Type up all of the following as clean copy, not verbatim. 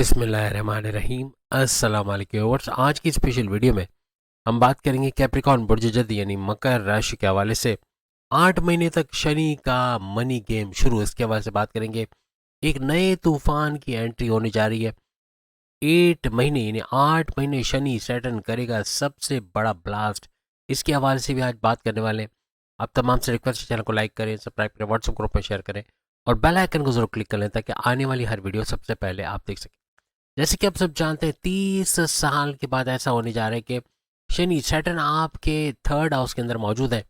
बिस्मिल्लाहिर्रहमानिर्रहीम। अस्सलाम वालेकुम व्यूअर्स। आज की स्पेशल वीडियो में हम बात करेंगे कैप्रिकॉर्न बुर्ज जद यानी मकर राशि के हवाले से 8 महीने तक शनि का मनी गेम शुरू, इसके हवाले से बात करेंगे। एक नए तूफान की एंट्री होने जा रही है। 8 महीने यानी 8 महीने शनि सैटर्न करेगा सबसे बड़ा ब्लास्ट, इसके हवाले से भी आज बात करने वाले हैं। आप तमाम से रिक्वेस्ट है, चैनल को लाइक करें, सब्सक्राइब करें, व्हाट्सएप ग्रुप में शेयर करें और बेल आइकन को जरूर क्लिक कर लें ताकि आने वाली हर वीडियो सबसे पहले आप देख सकें। जैसे कि आप सब जानते हैं 30 साल के बाद ऐसा होने जा रहा है कि शनि सैटर्न आपके थर्ड हाउस के अंदर मौजूद है।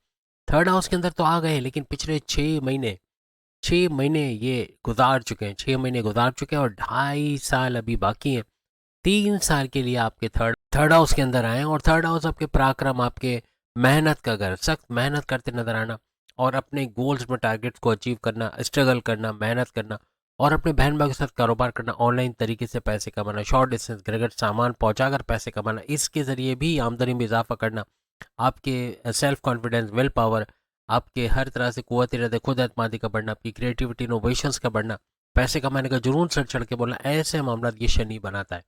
थर्ड हाउस के अंदर तो आ गए लेकिन पिछले 6 महीने ये गुजार चुके हैं। 6 महीने गुजार चुके हैं और 2.5 साल अभी बाकी हैं। 3 साल के लिए आपके थर्ड थर्ड हाउस के अंदर आए और थर्ड हाउस आपके पराक्रम, आपके मेहनत का घर, सख्त मेहनत करते नजर आना और अपने गोल्स में टारगेट्स को अचीव करना, स्ट्रगल करना, मेहनत करना और अपने बहन भाई के साथ कारोबार करना, ऑनलाइन तरीके से पैसे कमाना, शॉर्ट डिस्टेंस घर घर सामान पहुंचाकर पैसे कमाना, इसके ज़रिए भी आमदनी में इजाफा करना, आपके सेल्फ कॉन्फिडेंस, विल पावर, आपके हर तरह से कुव्वत इरादा, खुद एतमादी का बढ़ना, आपकी क्रिएटिविटी, इनोवेशंस का बढ़ना, पैसे कमाने का जुनून सर चढ़ के बोलना, ऐसे मामला ये शनि बनाता है।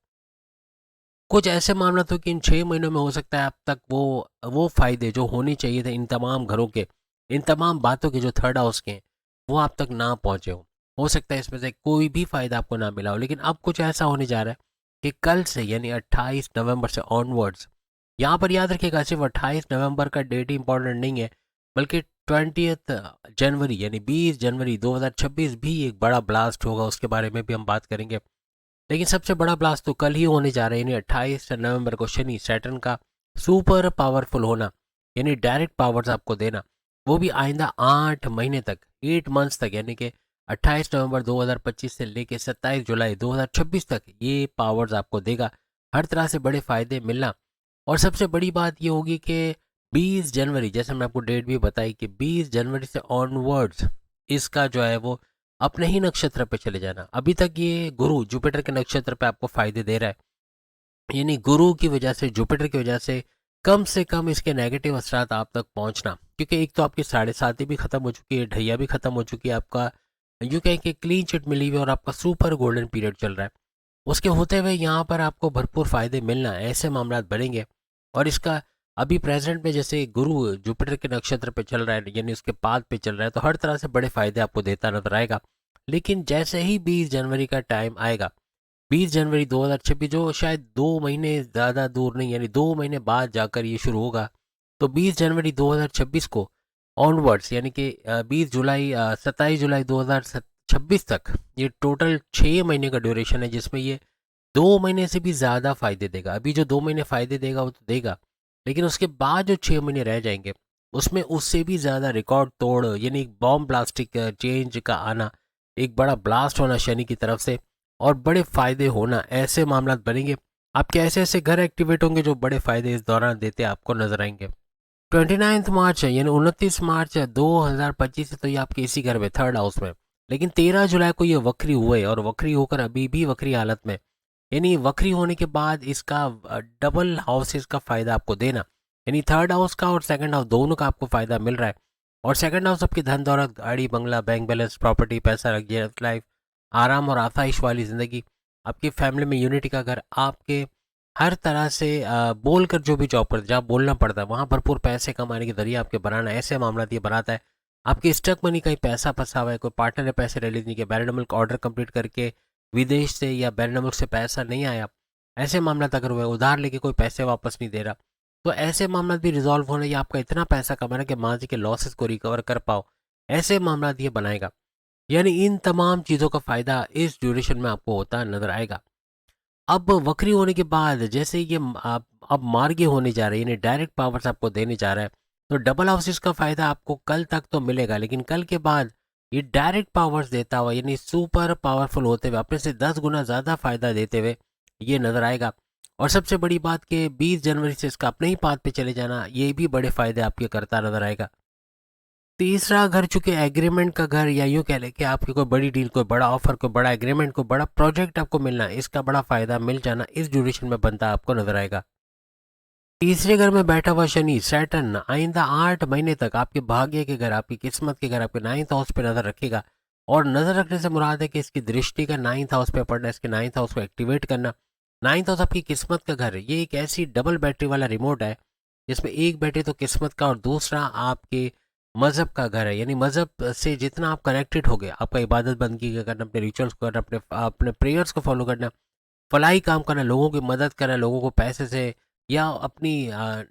कुछ ऐसे मामला तो कि इन 6 महीनों में हो सकता है अब तक वो फायदे जो होने चाहिए थे इन तमाम घरों के, इन तमाम बातों के जो थर्ड हाउस के हैं, वो आप तक ना पहुंचे हो सकता है इसमें से कोई भी फायदा आपको ना मिला हो। लेकिन अब कुछ ऐसा होने जा रहा है कि कल से यानी 28 नवंबर से ऑनवर्ड्स, यहाँ पर याद रखिएगा सिर्फ 28 नवंबर का डेट ही इंपॉर्टेंट नहीं है, बल्कि 20 जनवरी यानी 20 जनवरी 2026 भी एक बड़ा ब्लास्ट होगा, उसके बारे में भी हम बात करेंगे। लेकिन सबसे बड़ा ब्लास्ट तो कल ही होने जा रहा है यानी 28 नवंबर को शनि सैटर्न का सुपर पावरफुल होना, यानी डायरेक्ट पावर्स आपको देना, वो भी आइंदा 8 महीने तक, 8 मंथ्स तक, यानी कि 28 नवंबर 2025 से लेके 27 जुलाई 2026 तक ये पावर्स आपको देगा। हर तरह से बड़े फायदे मिलना। और सबसे बड़ी बात ये होगी कि 20 जनवरी, जैसे मैंने आपको डेट भी बताई कि 20 जनवरी से ऑनवर्ड्स इसका जो है वो अपने ही नक्षत्र पे चले जाना। अभी तक ये गुरु जुपिटर के नक्षत्र पे आपको फायदे दे रहा है, यानी गुरु की वजह से, जुपिटर की वजह से कम इसके नेगेटिव असरात आप तक पहुंचना, क्योंकि एक तो आपकी 7.5 भी खत्म हो चुकी है, ढैया भी खत्म हो चुकी है, आपका यूँ कहें कि क्लीन चिट मिली हुई है और आपका सुपर गोल्डन पीरियड चल रहा है। उसके होते हुए यहाँ पर आपको भरपूर फायदे मिलना, ऐसे मामला बनेंगे। और इसका अभी प्रेजेंट में जैसे गुरु जुपिटर के नक्षत्र पे चल रहा है यानी उसके पाद पे चल रहा है, तो हर तरह से बड़े फायदे आपको देता नजर आएगा। लेकिन जैसे ही 20 जनवरी का टाइम आएगा, 20 जनवरी 2026, जो शायद 2 महीने ज़्यादा दूर नहीं, यानी 2 महीने बाद जाकर ये शुरू होगा, तो 20 जनवरी 2026 को ऑनवर्ड्स यानी कि 20 जुलाई 27 जुलाई 2026 तक, ये टोटल 6 महीने का ड्यूरेशन है जिसमें ये 2 महीने से भी ज़्यादा फायदे देगा। अभी जो 2 महीने फायदे देगा वो तो देगा, लेकिन उसके बाद जो 6 महीने रह जाएंगे उसमें उससे भी ज़्यादा रिकॉर्ड तोड़, यानी एक बॉम्ब ब्लास्टिक चेंज का आना, एक बड़ा ब्लास्ट होना शनि की तरफ से और बड़े फायदे होना, ऐसे मामला बनेंगे। आपके ऐसे ऐसे घर एक्टिवेट होंगे जो बड़े फायदे इस दौरान देते आपको नजर आएंगे। 29 मार्च यानी 29 मार्च 2025 से तो ये आपके इसी घर में, थर्ड हाउस में। लेकिन 13 जुलाई को ये वक्री हुए और वक्री होकर अभी भी वक्री हालत में, यानी वक्री होने के बाद इसका डबल हाउसेस का फायदा आपको देना, यानी थर्ड हाउस का और सेकंड हाउस दोनों का आपको फायदा मिल रहा है। और सेकंड हाउस आपकी धन दौलत, गाड़ी बंगला, बैंक बैलेंस, प्रॉपर्टी, पैसा, लग्जरियस लाइफ, आराम और आसाइश वाली ज़िंदगी, आपकी फैमिली में यूनिटी का घर, आपके हर तरह से बोल कर जो भी जॉब करते, जहाँ बोलना पड़ता है वहाँ भरपूर पैसे कमाने के जरिए आपके बनाना, ऐसे मामला ये बनाता है। आपकी स्टक मनी, कहीं पैसा फंसा हुआ है, कोई पार्टनर ने पैसे रिलीज नहीं किया, बैरन मुल्क ऑर्डर कंप्लीट करके विदेश से या बैरन मुल्क से पैसा नहीं आया, ऐसे मामला अगर हुए, उधार लेके कोई पैसे वापस नहीं दे रहा, तो ऐसे मामला भी रिजॉल्व होना, या आपका इतना पैसा कमाना कि माजी के लॉसेस को रिकवर कर पाओ, ऐसे मामला ये बनाएगा। यानी इन तमाम चीज़ों का फ़ायदा इस ड्यूरेशन में आपको होता नजर आएगा। अब वक्री होने के बाद जैसे ये अब मार्गी होने जा रहे हैं, यानी डायरेक्ट पावर्स आपको देने जा रहा है, तो डबल हाउसेस का फायदा आपको कल तक तो मिलेगा, लेकिन कल के बाद ये डायरेक्ट पावर्स देता हुआ, यानी सुपर पावरफुल होते हुए, अपने से 10 गुना ज़्यादा फायदा देते हुए ये नजर आएगा। और सबसे बड़ी बात कि 20 जनवरी से इसका अपने ही पाथ पे चले जाना, ये भी बड़े फायदे आपके करता नजर आएगा। तीसरा घर, चूंकि एग्रीमेंट का घर, या यूँ कह लें कि आपकी कोई बड़ी डील, कोई बड़ा ऑफर, कोई बड़ा एग्रीमेंट, कोई बड़ा प्रोजेक्ट आपको मिलना, इसका बड़ा फायदा मिल जाना इस ड्यूरेशन में बनता आपको नजर आएगा। तीसरे घर में बैठा हुआ शनि सैटर्न आइंदा 8 महीने तक आपके भाग्य के घर, आपकी किस्मत के घर, आपके नाइन्थ हाउस पे नजर रखेगा। और नज़र रखने से मुराद है कि इसकी दृष्टि का 9th हाउस पे पड़ना, इसके 9th हाउस को एक्टिवेट करना। 9th हाउस आपकी किस्मत का घर है। ये एक ऐसी डबल बैटरी वाला रिमोट है जिसमें एक बैटरी तो किस्मत का और दूसरा आपके मज़हब का घर है। यानी मज़हब से जितना आप कनेक्टेड हो गए, आपका इबादत बंदगी का करना, अपने रिचुअल्स को करना, अपने अपने प्रेयर्स को फॉलो करना, फलाही काम करना, लोगों की मदद करना, लोगों को पैसे से या अपनी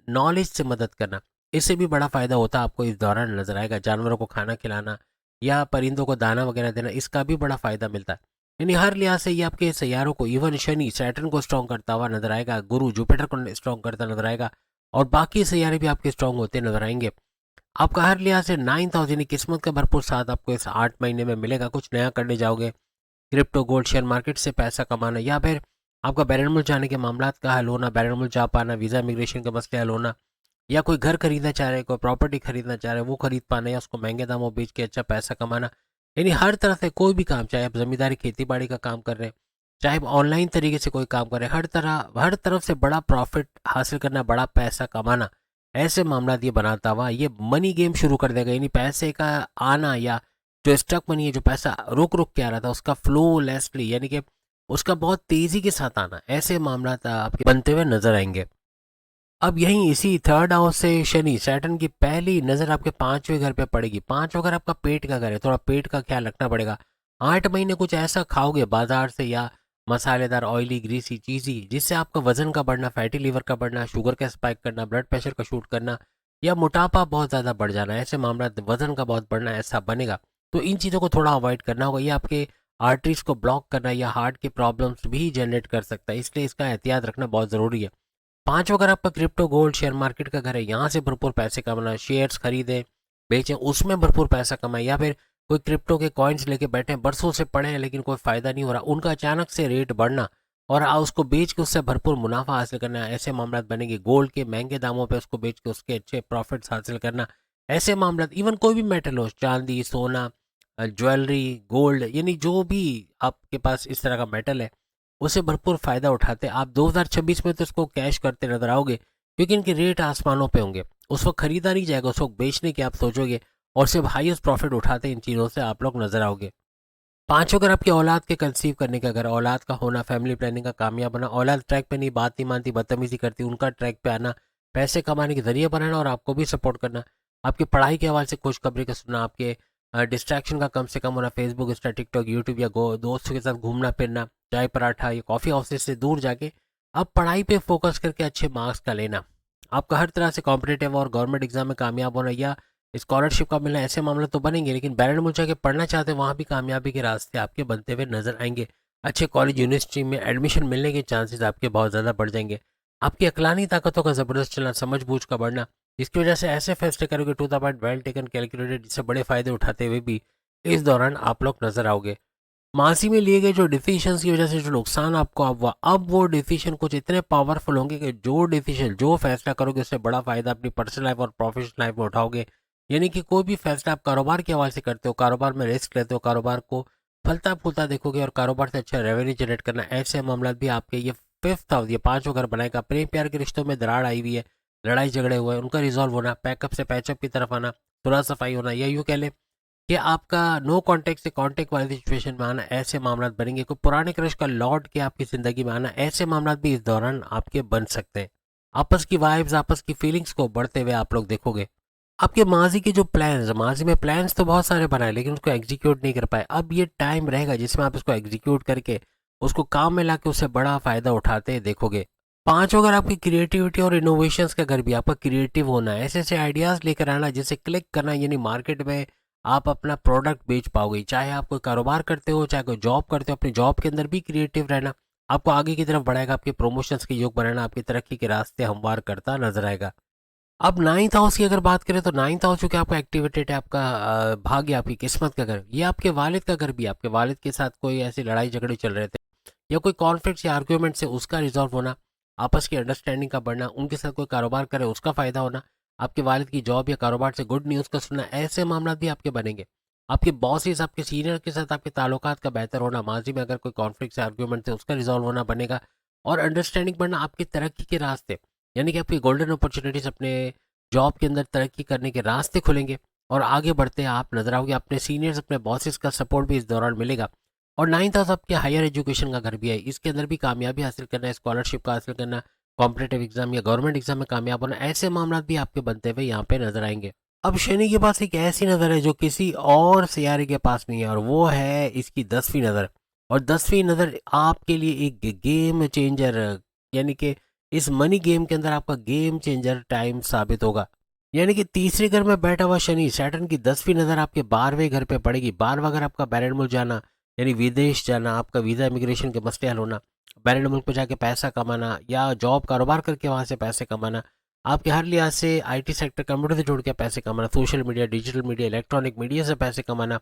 नॉलेज से मदद करना, इससे भी बड़ा फ़ायदा होता है आपको इस दौरान नज़र आएगा। जानवरों को खाना खिलाना या परिंदों को दाना वगैरह देना, इसका भी बड़ा फ़ायदा मिलता है। यानी हर लिहाज से ये आपके सैयारों को, इवन शनि सैटर्न को स्ट्रॉन्ग करता हुआ नजर आएगा, गुरु जुपिटर को स्ट्रॉन्ग करता नजर आएगा, और बाकी सैयारे भी आपके स्ट्रॉन्ग होते नजर आएंगे। आपका हर लिहाज से 9th हाउस यानी किस्मत का भरपूर साथ आपको इस 8 महीने में मिलेगा। कुछ नया करने जाओगे, क्रिप्टो, गोल्ड, शेयर मार्केट से पैसा कमाना, या फिर आपका बैरून मुल्क जाने के मामलात का हल होना, बैरून मुल्क जा पाना, वीज़ा इमिग्रेशन के मसले हल होना, या कोई घर खरीदना चाह रहे हैं, कोई प्रॉपर्टी खरीदना चाह रहे हैं, वो खरीद पाना या उसको महंगे दामों बेच के अच्छा पैसा कमाना। यानी हर तरह से कोई भी काम, चाहे आप जमींदारी खेती बाड़ी का काम कर रहे हैं, चाहे आप ऑनलाइन तरीके से कोई काम कर रहे हैं, हर तरफ से बड़ा प्रॉफिट हासिल करना, बड़ा पैसा कमाना, ऐसे मामला ये बनाता हुआ ये मनी गेम शुरू कर देगा। यानी पैसे का आना, या जो स्टक मनी है, जो पैसा रुक रुक के आ रहा था, उसका फ्लो लेसली, यानी कि उसका बहुत तेजी के साथ आना, ऐसे मामला आपके बनते हुए नजर आएंगे। अब यहीं इसी 3rd हाउस से शनि सैटर्न की पहली नज़र आपके 5वें घर पे पड़ेगी। 5वां घर आपका पेट का घर है, थोड़ा पेट का ख्याल रखना पड़ेगा। 8 महीने कुछ ऐसा खाओगे बाजार से या मसालेदार, ऑयली, ग्रीसी, चीज़ी, जिससे आपका वजन का बढ़ना, फैटी लीवर का बढ़ना, शुगर का स्पाइक करना, ब्लड प्रेशर का शूट करना, या मोटापा बहुत ज़्यादा बढ़ जाना, ऐसे मामला, वजन का बहुत बढ़ना ऐसा बनेगा। तो इन चीज़ों को थोड़ा अवॉइड करना होगा। ये आपके आर्टरीज को ब्लॉक करना या हार्ट के प्रॉब्लम्स भी जनरेट कर सकता है, इसलिए इसका एहतियात रखना बहुत ज़रूरी है। 5वां घर आपका क्रिप्टो, गोल्ड, शेयर मार्केट का घर है। यहाँ से भरपूर पैसे कमाना, शेयर्स खरीदें बेचें, उसमें भरपूर पैसा कमाएं, या फिर कोई क्रिप्टो के कॉइन्स लेके बैठे हैं, बरसों से पड़े हैं लेकिन कोई फ़ायदा नहीं हो रहा, उनका अचानक से रेट बढ़ना और उसको बेच के उससे भरपूर मुनाफा हासिल करना, ऐसे मामला बनेंगे। गोल्ड के महंगे दामों पे उसको बेच के उसके अच्छे प्रॉफिट्स हासिल करना, ऐसे मामला। इवन कोई भी मेटल हो, चांदी, सोना, ज्वेलरी, गोल्ड, यानी जो भी आपके पास इस तरह का मेटल है, उसे भरपूर फ़ायदा उठाते आप 2026 में तो इसको कैश करते नजर आओगे, क्योंकि इनके रेट आसमानों पे होंगे। उस वक्त खरीदा नहीं जाएगा, उस वक्त बेचने की आप सोचोगे, और सिर्फ हाईएस्ट प्रॉफिट उठाते इन चीज़ों से आप लोग नजर आओगे। 5 अगर आपकी औलाद के कंसीव करने का, अगर औलाद का होना, फैमिली प्लानिंग का कामयाब होना, औलाद ट्रैक पे नहीं, बात नहीं मानती, बदतमीजी करती, उनका ट्रैक पे आना, पैसे कमाने के जरिए बनाना और आपको भी सपोर्ट करना, आपकी पढ़ाई के हवाले से खुशखबरी का सुनना, आपके डिस्ट्रैक्शन का कम से कम होना, फेसबुक, इंस्टा, टिकटॉक, यूट्यूब या दोस्तों के साथ घूमना फिरना, चाय पराठा या कॉफ़ी हाउसेस से दूर जाके अब पढ़ाई पे फोकस करके अच्छे मार्क्स का लेना, आपका हर तरह से कॉम्पिटेटिव और गवर्नमेंट एग्जाम में कामयाब होना या स्कॉलरशिप का मिलना, ऐसे मामले तो बनेंगे। लेकिन बैरन मुल्क जाके पढ़ना चाहते हैं, वहाँ भी कामयाबी के रास्ते आपके बनते हुए नजर आएंगे। अच्छे कॉलेज, यूनिवर्सिटी में एडमिशन मिलने के चांसेस आपके बहुत ज़्यादा बढ़ जाएंगे। आपकी अकलानी ताकतों का ज़बरदस्त चलना, समझ बूझ का बढ़ना, इसकी वजह से ऐसे फैसले करोगे to the point, well taken, calculated, जिससे बड़े फायदे उठाते हुए भी इस दौरान आप लोग नजर आओगे। मासी में लिए गए जो डिसीजंस की वजह से जो नुकसान आपको हुआ, अब वो डिसीजन कुछ इतने पावरफुल होंगे कि जो डिसीजन, जो फैसला करोगे उससे बड़ा फायदा अपनी पर्सनल लाइफ और प्रोफेशनल लाइफ में उठाओगे। यानी कि कोई भी फैसला आप कारोबार के हवाले से करते हो, कारोबार में रिस्क लेते हो, कारोबार को फलता फूलता देखोगे और कारोबार से अच्छा रेवेन्यू जनरेट करना, ऐसे मामला भी आपके ये 5th हाउस, ये 5वां घर बनाएगा। प्रेम प्यार के रिश्तों में दरार आई हुई है, लड़ाई झगड़े हुए हैं, उनका रिजॉल्व होना, पैकअप से पैचअप की तरफ आना, सुलह सफाई होना, या यूँ कह लें कि आपका नो कांटेक्ट से कांटेक्ट वाली सिचुएशन में आना, ऐसे मामला बनेंगे। कोई पुराने क्रश का लौट के आपकी ज़िंदगी में आना, ऐसे मामला भी इस दौरान आपके बन सकते हैं। आपस की वाइब्स, आपस की फीलिंग्स को बढ़ते हुए आप लोग देखोगे। आपके माजी के जो प्लान्स, माजी में प्लान्स तो बहुत सारे बनाए लेकिन उसको एग्जीक्यूट नहीं कर पाए, अब ये टाइम रहेगा जिसमें आप इसको एग्जीक्यूट करके उसको काम में लाके उससे बड़ा फ़ायदा उठाते देखोगे। 5 अगर आपकी क्रिएटिविटी और इनोवेशंस का घर भी, आपका क्रिएटिव होना है, ऐसे ऐसे आइडियाज़ लेकर आना जिसे क्लिक करना, यानी मार्केट में आप अपना प्रोडक्ट बेच पाओगे। चाहे आप कोई कारोबार करते हो, चाहे कोई जॉब करते हो, अपनी जॉब के अंदर भी क्रिएटिव रहना आपको आगे की तरफ बढ़ाएगा, आपके प्रमोशंस के योग बनाना आपकी तरक्की के रास्ते हमवार करता नजर आएगा। अब 9th हाउस की अगर बात करें तो 9th हाउस जो कि आपका एक्टिवेटेड है, आपका भाग्य, आपकी किस्मत का घर, ये आपके वालिद का घर भी। आपके वालिद के साथ कोई ऐसी लड़ाई झगड़े चल रहे थे या कोई कॉन्फ्लिक्ट या आर्ग्यूमेंट से उसका रिजॉल्व होना, आपस की अंडरस्टैंडिंग का बढ़ना, उनके साथ कोई कारोबार करे उसका फ़ायदा होना, आपके वालिद की जॉब या कारोबार से गुड न्यूज़ का सुनना, ऐसे मामला भी आपके बनेंगे। आपके बॉसेस, आपके सीनियर के साथ आपके ताल्लुकात का बेहतर होना, माजी में अगर कोई कॉन्फ्लिक्ट या आर्ग्यूमेंट थे उसका रिजॉल्व होना बनेगा, और अंडरस्टैंडिंग बढ़ना आपकी तरक्की के रास्ते, यानी कि आपकी गोल्डन अपॉर्चुनिटीज़, अपने जॉब के अंदर तरक्की करने के रास्ते खुलेंगे और आगे बढ़ते आप नजर आओगे। अपने सीनियर्स, अपने बॉसेस का सपोर्ट भी इस दौरान मिलेगा। और 9th हाउस आपके हायर एजुकेशन का घर भी है, इसके अंदर भी कामयाबी हासिल करना है, स्कॉलरशिप का हासिल करना, कॉम्पिटेटिव एग्जाम या गवर्नमेंट एग्जाम में कामयाब होना, ऐसे मामला भी आपके बनते हुए यहाँ पे नजर आएंगे। अब शनि के पास एक ऐसी नज़र है जो किसी और सियारे के पास नहीं है, और वो है इसकी 10वीं नज़र। और 10वीं नज़र आपके लिए एक गेम चेंजर, यानी कि इस मनी गेम के अंदर आपका गेम चेंजर टाइम साबित होगा। यानी कि तीसरे घर में बैठा हुआ शनि, सैटर्न की 10वीं नज़र आपके 12वें घर पे पड़ेगी। 12वां घर आपका बैरन मुल्क जाना, यानी विदेश जाना, आपका वीज़ा इमिग्रेशन के मसले हल होना, बैरन मुल्क में जाके पैसा कमाना या जॉब कारोबार करके वहाँ से पैसे कमाना, आपके हर लिहाज से आईटी सेक्टर, कंप्यूटर से जुड़ के पैसे कमाना, social media, digital media, electronic media से पैसे कमाना,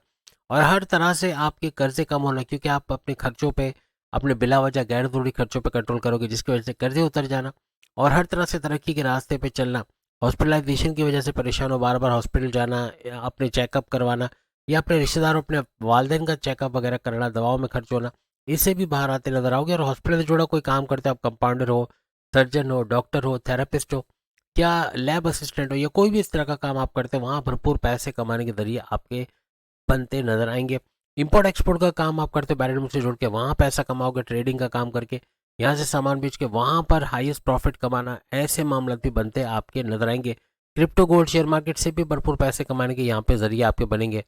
और हर तरह से आपके कर्जे कम होना, क्योंकि आप अपने खर्चों पे, अपने बिला वजह गैर जरूरी खर्चों पे कंट्रोल करोगे, जिसकी वजह से कर्जे उतर जाना, और हर तरह से तरक्की के रास्ते पे चलना। हॉस्पिटलाइजेशन की वजह से परेशान हो, बार बार हॉस्पिटल जाना, अपने चेकअप करवाना, या अपने रिश्तेदारों, अपने वालदेन का चेकअप वगैरह कराना, दवाओं में खर्च होना, इससे भी बाहर आते नजर आओगे। और हॉस्पिटल से जुड़ा कोई काम करते हो, आप कंपाउंडर हो, सर्जन हो, डॉक्टर हो, थेरेपिस्ट हो, या लैब असिस्टेंट हो, या कोई भी इस तरह का काम आप करते हैं, वहाँ भरपूर पैसे कमाने के जरिए आपके बनते नजर आएंगे। इंपोर्ट एक्सपोर्ट का काम आप करते हो, बैरन मुल्क से जुड़ के वहाँ पैसा कमाओगे, ट्रेडिंग का काम करके यहाँ से सामान बेच के वहाँ पर हाईएस्ट प्रॉफिट कमाना, ऐसे मामला भी बनते आपके नजर आएंगे। क्रिप्टो, गोल्ड, शेयर मार्केट से भी भरपूर पैसे कमाने के यहाँ पे जरिए आपके बनेंगे।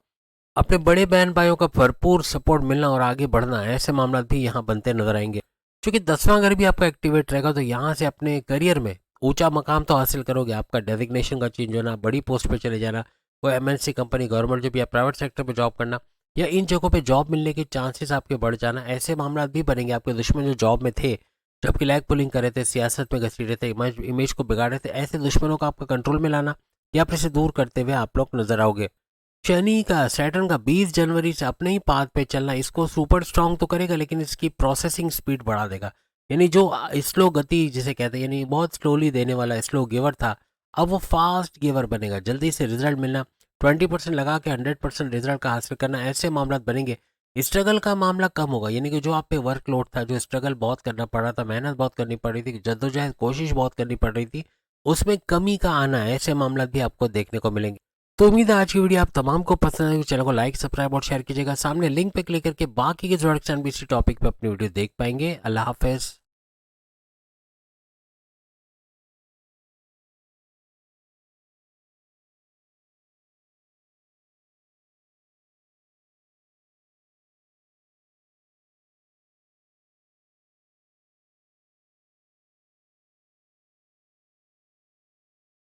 अपने बड़े बहन भाइयों का भरपूर सपोर्ट मिलना और आगे बढ़ना, ऐसे मामला भी यहाँ बनते नजर आएंगे। क्योंकि 10वां घर भी आपका एक्टिवेट रहेगा, तो यहाँ से अपने करियर में ऊंचा मकाम तो हासिल करोगे। आपका डेजिग्नेशन का चेंज होना, बड़ी पोस्ट पे चले जाना, कोई एमएनसी कंपनी, गवर्नमेंट जॉब या प्राइवेट सेक्टर पे जॉब करना, या इन जगहों पे जॉब मिलने के चांसेस आपके बढ़ जाना, ऐसे मामला भी बनेंगे। आपके दुश्मन जो जॉब में थे, जो आपकी लैग पुलिंग कर रहे थे, सियासत में घसीट रहे थे, इमेज को बिगाड़ रहे थे, ऐसे दुश्मनों को आपका कंट्रोल में लाना या फिर से दूर करते हुए आप लोग नजर आओगे। शनि का, सैटर्न का 20 जनवरी से अपने ही पाथ पे चलना इसको सुपर स्ट्रांग तो करेगा, लेकिन इसकी प्रोसेसिंग स्पीड बढ़ा देगा। यानी जो स्लो गति जिसे कहते हैं, यानी बहुत स्लोली देने वाला स्लो गिवर था, अब वो फास्ट गिवर बनेगा। जल्दी से रिजल्ट मिलना, 20% लगा के 100% रिजल्ट का हासिल करना, ऐसे मामला बनेंगे। स्ट्रगल का मामला कम होगा, यानी कि जो आप पे वर्कलोड था, जो स्ट्रगल बहुत करना पड़ रहा था, मेहनत बहुत करनी पड़ रही थी, जद्दोजहद कोशिश बहुत करनी पड़ रही थी, उसमें कमी का आना, ऐसे मामला भी आपको देखने को मिलेंगे। तो उम्मीद है आज की वीडियो आप तमाम को पसंद आएगी। चैनल को लाइक, सब्सक्राइब और शेयर कीजिएगा। सामने लिंक पे क्लिक करके बाकी के जो इसी टॉपिक पे अपनी वीडियो देख पाएंगे। अल्लाह हाफिज।